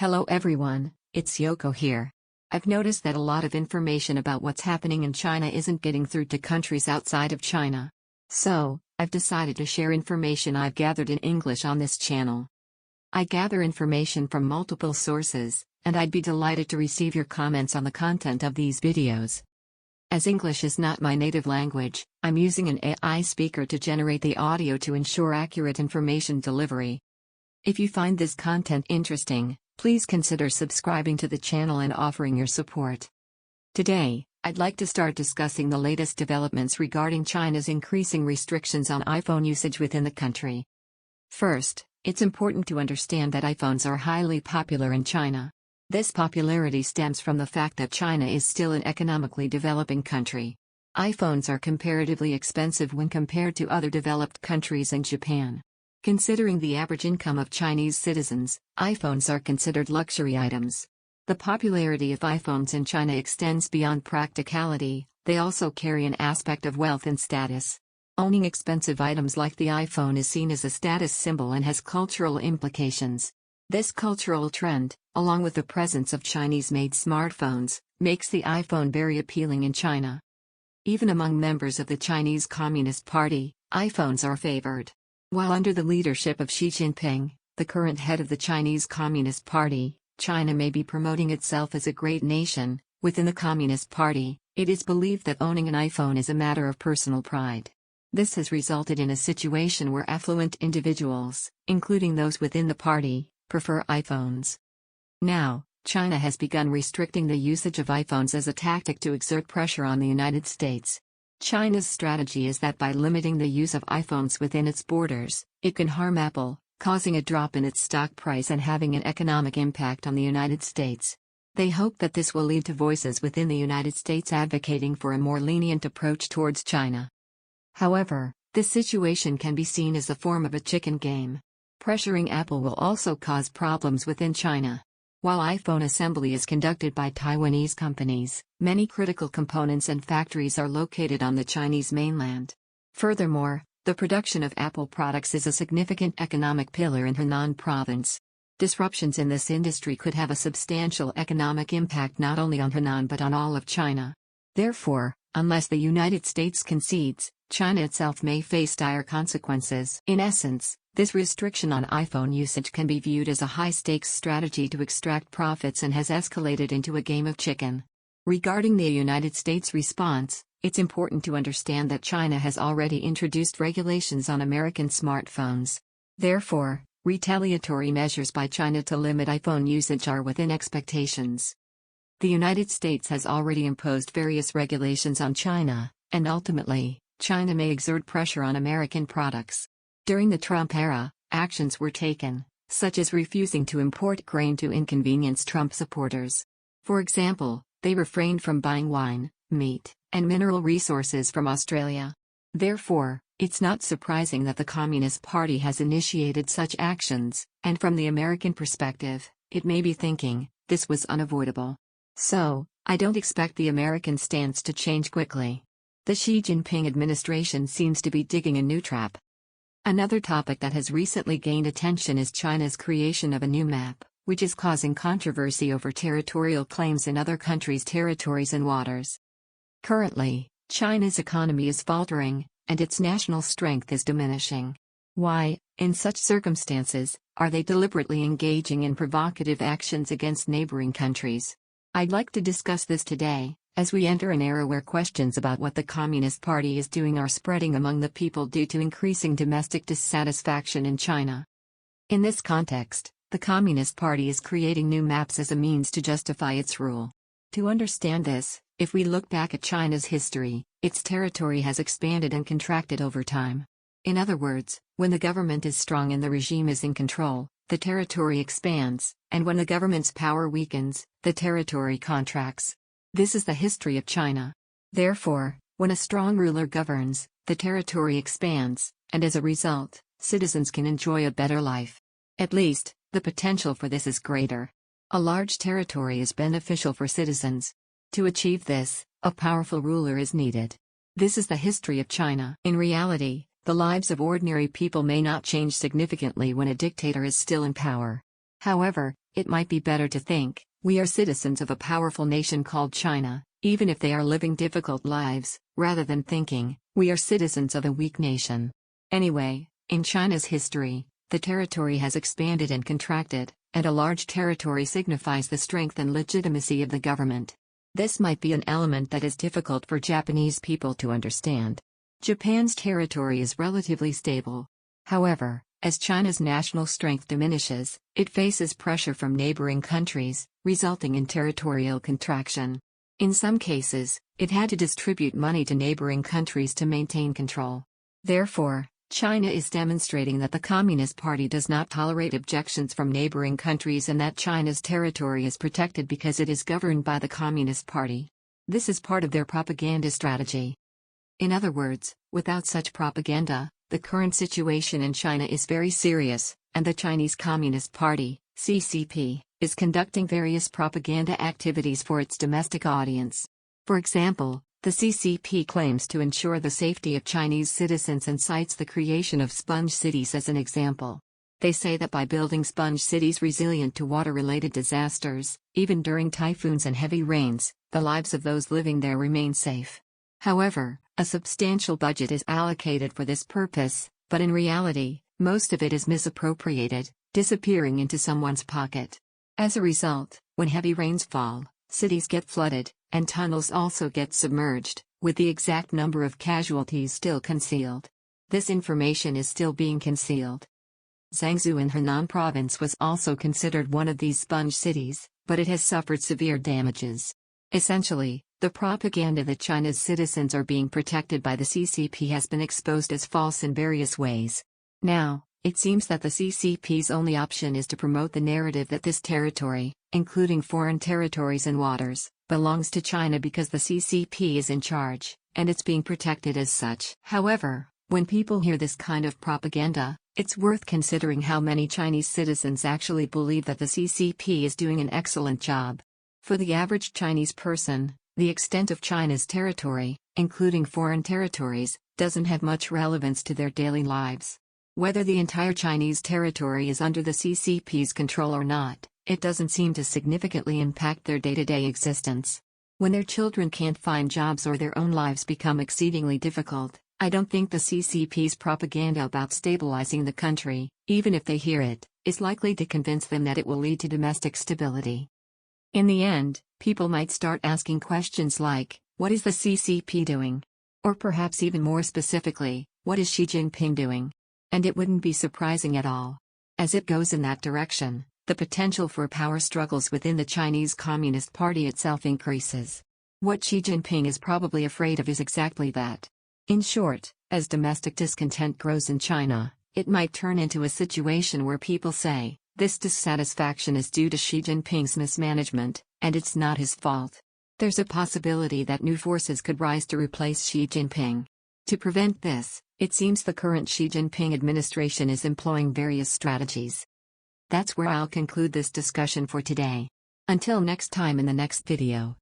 Hello everyone, it's Yoko here. I've noticed that a lot of information about what's happening in China isn't getting through to countries outside of China. So, I've decided to share information I've gathered in English on this channel. I gather information from multiple sources, and I'd be delighted to receive your comments on the content of these videos. As English is not my native language, I'm using an AI speaker to generate the audio to ensure accurate information delivery. If you find this content interesting, please consider subscribing to the channel and offering your support. Today, I'd like to start discussing the latest developments regarding China's increasing restrictions on iPhone usage within the country. First, it's important to understand that iPhones are highly popular in China. This popularity stems from the fact that China is still an economically developing country. iPhones are comparatively expensive when compared to other developed countries and Japan. Considering the average income of Chinese citizens, iPhones are considered luxury items. The popularity of iPhones in China extends beyond practicality, they also carry an aspect of wealth and status. Owning expensive items like the iPhone is seen as a status symbol and has cultural implications. This cultural trend, along with the presence of Chinese-made smartphones, makes the iPhone very appealing in China. Even among members of the Chinese Communist Party, iPhones are favored. While under the leadership of Xi Jinping, the current head of the Chinese Communist Party, China may be promoting itself as a great nation. Within the Communist Party, it is believed that owning an iPhone is a matter of personal pride. This has resulted in a situation where affluent individuals, including those within the party, prefer iPhones. Now, China has begun restricting the usage of iPhones as a tactic to exert pressure on the United States. China's strategy is that by limiting the use of iPhones within its borders, it can harm Apple, causing a drop in its stock price and having an economic impact on the United States. They hope that this will lead to voices within the United States advocating for a more lenient approach towards China. However, this situation can be seen as a form of a chicken game. Pressuring Apple will also cause problems within China. While iPhone assembly is conducted by Taiwanese companies, many critical components and factories are located on the Chinese mainland. Furthermore, the production of Apple products is a significant economic pillar in Henan province. Disruptions in this industry could have a substantial economic impact not only on Henan but on all of China. Therefore, unless the United States concedes, China itself may face dire consequences. In essence, this restriction on iPhone usage can be viewed as a high-stakes strategy to extract profits and has escalated into a game of chicken. Regarding the United States response, it's important to understand that China has already introduced regulations on American smartphones. Therefore, retaliatory measures by China to limit iPhone usage are within expectations. The United States has already imposed various regulations on China, and ultimately, China may exert pressure on American products. During the Trump era, actions were taken, such as refusing to import grain to inconvenience Trump supporters. For example, they refrained from buying wine, meat, and mineral resources from Australia. Therefore, it's not surprising that the Communist Party has initiated such actions, and from the American perspective, it may be thinking, this was unavoidable. So, I don't expect the American stance to change quickly. The Xi Jinping administration seems to be digging a new trap. Another topic that has recently gained attention is China's creation of a new map, which is causing controversy over territorial claims in other countries' territories and waters. Currently, China's economy is faltering, and its national strength is diminishing. Why, in such circumstances, are they deliberately engaging in provocative actions against neighboring countries? I'd like to discuss this today, as we enter an era where questions about what the Communist Party is doing are spreading among the people due to increasing domestic dissatisfaction in China. In this context, the Communist Party is creating new maps as a means to justify its rule. To understand this, if we look back at China's history, its territory has expanded and contracted over time. In other words, when the government is strong and the regime is in control, the territory expands, and when the government's power weakens, the territory contracts. This is the history of China. Therefore, when a strong ruler governs, the territory expands, and as a result, citizens can enjoy a better life. At least, the potential for this is greater. A large territory is beneficial for citizens. To achieve this, a powerful ruler is needed. This is the history of China. In reality, the lives of ordinary people may not change significantly when a dictator is still in power. However, it might be better to think, we are citizens of a powerful nation called China, even if they are living difficult lives, rather than thinking, we are citizens of a weak nation. Anyway, in China's history, the territory has expanded and contracted, and a large territory signifies the strength and legitimacy of the government. This might be an element that is difficult for Japanese people to understand. Japan's territory is relatively stable. However, as China's national strength diminishes, it faces pressure from neighboring countries, resulting in territorial contraction. In some cases, it had to distribute money to neighboring countries to maintain control. Therefore, China is demonstrating that the Communist Party does not tolerate objections from neighboring countries and that China's territory is protected because it is governed by the Communist Party. This is part of their propaganda strategy. In other words, without such propaganda, the current situation in China is very serious, and the Chinese Communist Party, CCP, is conducting various propaganda activities for its domestic audience. For example, the CCP claims to ensure the safety of Chinese citizens and cites the creation of sponge cities as an example. They say that by building sponge cities resilient to water-related disasters, even during typhoons and heavy rains, the lives of those living there remain safe. However, a substantial budget is allocated for this purpose, but in reality, most of it is misappropriated, disappearing into someone's pocket. As a result, when heavy rains fall, cities get flooded, and tunnels also get submerged, with the exact number of casualties still concealed. This information is still being concealed. Zhangzhou in Henan province was also considered one of these sponge cities, but it has suffered severe damages. Essentially, the propaganda that China's citizens are being protected by the CCP has been exposed as false in various ways. Now, it seems that the CCP's only option is to promote the narrative that this territory, including foreign territories and waters, belongs to China because the CCP is in charge, and it's being protected as such. However, when people hear this kind of propaganda, it's worth considering how many Chinese citizens actually believe that the CCP is doing an excellent job. For the average Chinese person, the extent of China's territory, including foreign territories, doesn't have much relevance to their daily lives. Whether the entire Chinese territory is under the CCP's control or not, it doesn't seem to significantly impact their day-to-day existence. When their children can't find jobs or their own lives become exceedingly difficult, I don't think the CCP's propaganda about stabilizing the country, even if they hear it, is likely to convince them that it will lead to domestic stability. In the end, people might start asking questions like, what is the CCP doing? Or perhaps even more specifically, what is Xi Jinping doing? And it wouldn't be surprising at all. As it goes in that direction, the potential for power struggles within the Chinese Communist Party itself increases. What Xi Jinping is probably afraid of is exactly that. In short, as domestic discontent grows in China, it might turn into a situation where people say, this dissatisfaction is due to Xi Jinping's mismanagement, and it's not his fault. There's a possibility that new forces could rise to replace Xi Jinping. To prevent this, it seems the current Xi Jinping administration is employing various strategies. That's where I'll conclude this discussion for today. Until next time in the next video.